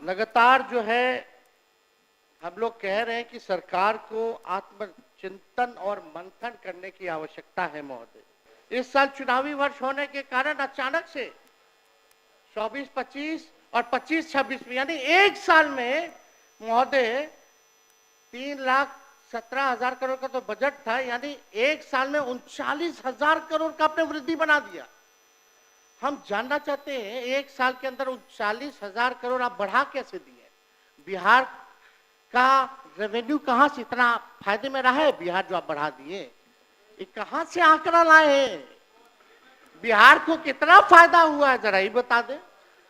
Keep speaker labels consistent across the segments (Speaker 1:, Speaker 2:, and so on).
Speaker 1: लगातार जो है हम लोग कह रहे हैं कि सरकार को आत्मचिंतन और मंथन करने की आवश्यकता है महोदय। इस साल चुनावी वर्ष होने के कारण अचानक से 24-25 और 25-26 में यानी एक साल में महोदय 3,17,000 करोड़ का तो बजट था, यानी एक साल में 39,000 करोड़ का आपने वृद्धि बना दिया। हम जानना चाहते हैं एक साल के अंदर 39,000 करोड़ आप बढ़ा कैसे दिए? बिहार का रेवेन्यू कहां से इतना फायदे में रहा है? बिहार जो आप बढ़ा दिए, ये कहां से आंकड़ा लाए हैं? बिहार को कितना फायदा हुआ है जरा ये बता दें,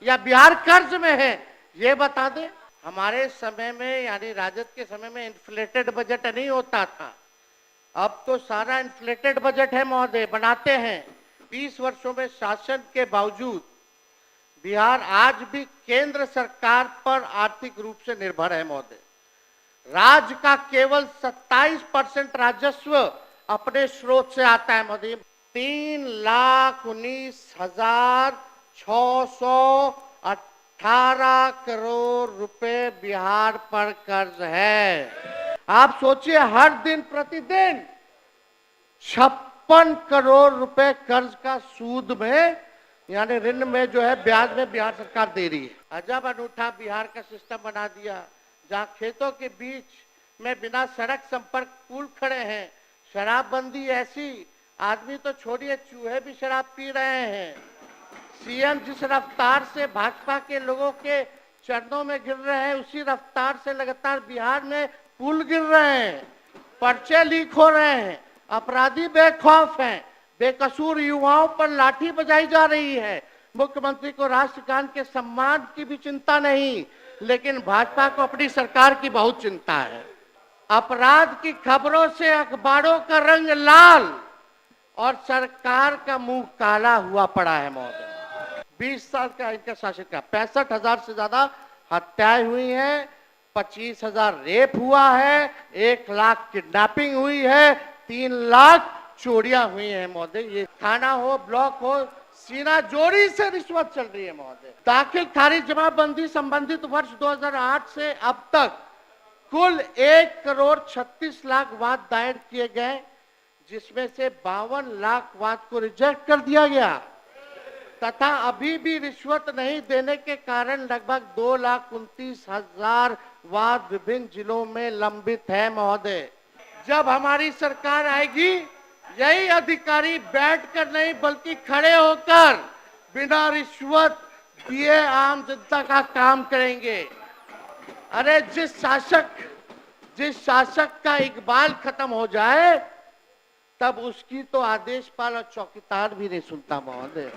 Speaker 1: या बिहार कर्ज में है ये बता दें। हमारे समय में यानी राजद के समय में इन्फ्लेटेड बजट नहीं होता था, अब तो सारा इन्फ्लेटेड बजट है महोदय, बनाते हैं। 20 वर्षों में शासन के बावजूद बिहार आज भी केंद्र सरकार पर आर्थिक रूप से निर्भर है महोदय। राज्य का केवल 27% राजस्व अपने स्रोत से आता है महोदय। 3,19,618 करोड़ रुपए बिहार पर कर्ज है। आप सोचिए, हर दिन प्रतिदिन 56 करोड़ रुपए कर्ज का सूद में यानी ऋण में जो है ब्याज में बिहार सरकार दे रही है। अजब अनूठा बिहार का सिस्टम बना दिया, जहां खेतों के बीच में बिना सड़क संपर्क पुल खड़े हैं। शराबबंदी ऐसी, आदमी तो छोड़िए चूहे भी शराब पी रहे हैं। सीएम जिस रफ्तार से भाजपा के लोगों के चरणों में गिर रहे हैं, उसी रफ्तार से लगातार बिहार में पुल गिर रहे हैं, पर्चे लीक हो रहे हैं, अपराधी बेखौफ हैं, बेकसूर युवाओं पर लाठी बजाई जा रही है। मुख्यमंत्री को राष्ट्रगान के सम्मान की भी चिंता नहीं, लेकिन भाजपा को अपनी सरकार की बहुत चिंता है। अपराध की खबरों से अखबारों का रंग लाल और सरकार का मुंह काला हुआ पड़ा है महोदय। 20 साल का इनका शासन का 65,000 से ज्यादा हत्याएं हुई हैं, 25,000 रेप हुआ है, 1 लाख किडनैपिंग हुई है, 3 लाख चोरियां हुई हैं महोदय। ये थाना हो, ब्लॉक हो, सीना जोड़ी से रिश्वत चल रही है महोदय। दाखिल खारिज जमाबंदी संबंधित वर्ष 2008 से अब तक कुल 1,36 लाख वाद दायर किए गए, जिसमें से 52 लाख वाद को रिजेक्ट कर दिया गया तथा अभी भी रिश्वत नहीं देने के कारण लगभग 2,29,000 वाद विभिन्न जिलों में लंबित है महोदय। जब हमारी सरकार आएगी, यही अधिकारी बैठकर नहीं बल्कि खड़े होकर बिना रिश्वत दिए आम जनता का काम करेंगे। अरे जिस शासक का इकबाल खत्म हो जाए, तब उसकी तो आदेशपाल और चौकीदार भी नहीं सुनता महोदय।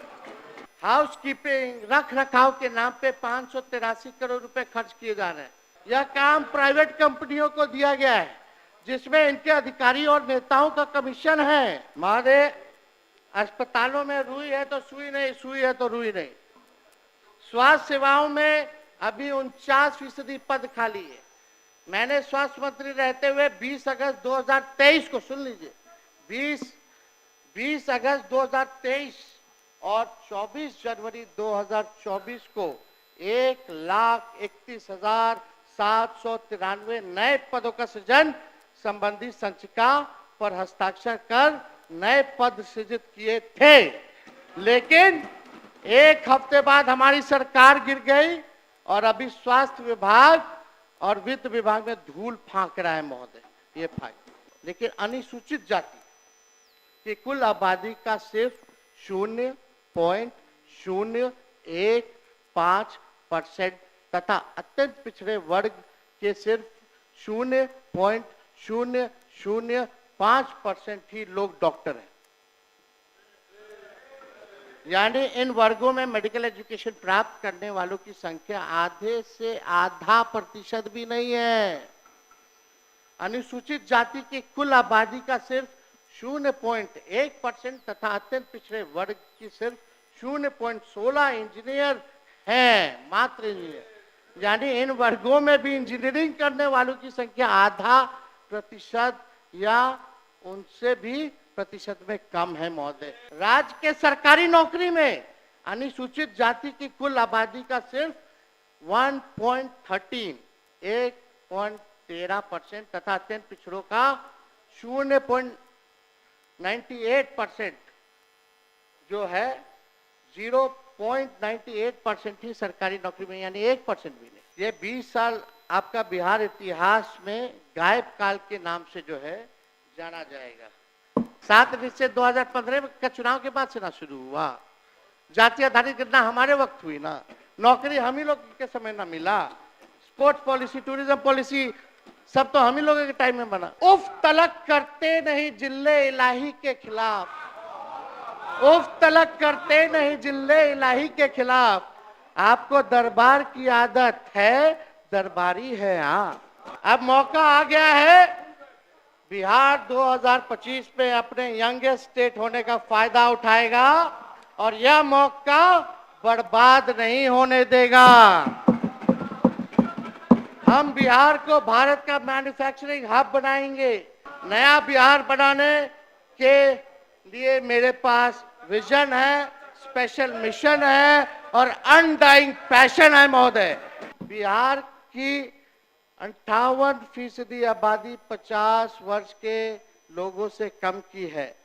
Speaker 1: हाउस कीपिंग रख रखाव के नाम पे 583 करोड़ रुपए खर्च किए जा रहे हैं। यह काम प्राइवेट कंपनियों को दिया गया है, जिसमें इनके अधिकारी और नेताओं का कमीशन है। हमारे अस्पतालों में रुई है तो सुई नहीं, सुई है तो रुई नहीं। स्वास्थ्य सेवाओं में अभी 49% पद खाली है। मैंने स्वास्थ्य मंत्री रहते हुए 20 अगस्त 2023 को, सुन लीजिए, 20 अगस्त 2023 और 24 जनवरी 2024 को 1,31,793 नए पदों का सृजन संबंधी संचिका पर हस्ताक्षर कर नए पद सृजित किए थे, लेकिन एक हफ्ते बाद हमारी सरकार गिर गई और अभी स्वास्थ्य विभाग और वित्त विभाग में धूल फांक रहा है महोदय। ये फायदा, लेकिन अनुसूचित जाति की कुल आबादी का सिर्फ 0.015% तथा अत्यंत पिछड़े वर्ग के सिर्फ 0.005% ही लोग डॉक्टर हैं। यानी इन वर्गों में मेडिकल एजुकेशन प्राप्त करने वालों की संख्या आधे से आधा प्रतिशत भी नहीं है। अनुसूचित जाति की कुल आबादी का सिर्फ 0.1% तथा अत्यंत पिछड़े वर्ग की सिर्फ 0.16 इंजीनियर हैं, मात्र इंजीनियर। यानी इन वर्गों में भी इंजीनियरिंग करने वालों की संख्या आधा प्रतिशत या उनसे भी प्रतिशत में कम है महोदय। राज्य के सरकारी नौकरी में अनुसूचित जाति की कुल आबादी का सिर्फ 1.13 1.13% तथा अत्यंत पिछड़ों का 0.98% जो है 0.98% ही सरकारी नौकरी में, यानी 1% भी नहीं। ये 20 साल आपका बिहार इतिहास में गायब काल के नाम से जो है जाना जाएगा। 7 निश्चित 2015 का चुनाव के बाद से ना शुरू हुआ। जाति आधारित गणना हमारे वक्त हुई ना, नौकरी हम ही लोग के समय ना मिला, स्पोर्ट्स पॉलिसी, टूरिज्म पॉलिसी सब तो हम ही लोगों के टाइम में बना। उफ तलक करते नहीं जिले इलाही के खिलाफ, उफ तलक करते नहीं जिले इलाही के खिलाफ। आपको दरबार की आदत है, दरबारी है। हाँ, अब मौका आ गया है बिहार 2025 में अपने यंगेस्ट स्टेट होने का फायदा उठाएगा और यह मौका बर्बाद नहीं होने देगा। हम बिहार को भारत का मैन्युफैक्चरिंग हब बनाएंगे। नया बिहार बनाने के लिए मेरे पास विजन है, स्पेशल मिशन है और अनडाइंग पैशन है महोदय। बिहार की 58% आबादी 50 वर्ष के लोगों से कम की है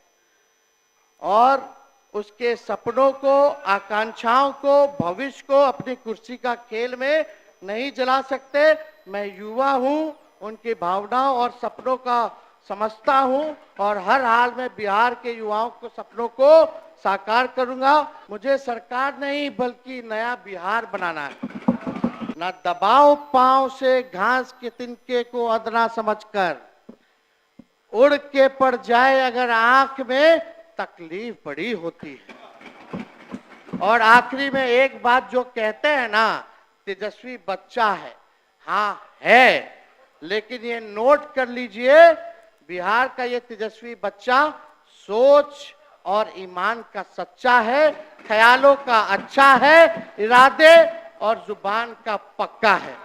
Speaker 1: और उसके सपनों को, आकांक्षाओं को, भविष्य को अपनी कुर्सी का खेल में नहीं जला सकते। मैं युवा हूं, उनकी भावनाओं और सपनों का समझता हूं और हर हाल में बिहार के युवाओं को सपनों को साकार करूंगा। मुझे सरकार नहीं बल्कि नया बिहार बनाना है। न दबाव पांव से घास के तिनके को अदना समझकर, उड़ के पड़ जाए अगर आंख में तकलीफ बड़ी होती है। और आखिरी में एक बात जो कहते हैं ना, तेजस्वी बच्चा है, हाँ है, लेकिन ये नोट कर लीजिए, बिहार का ये तेजस्वी बच्चा सोच और ईमान का सच्चा है, ख्यालों का अच्छा है, इरादे और जुबान का पक्का है।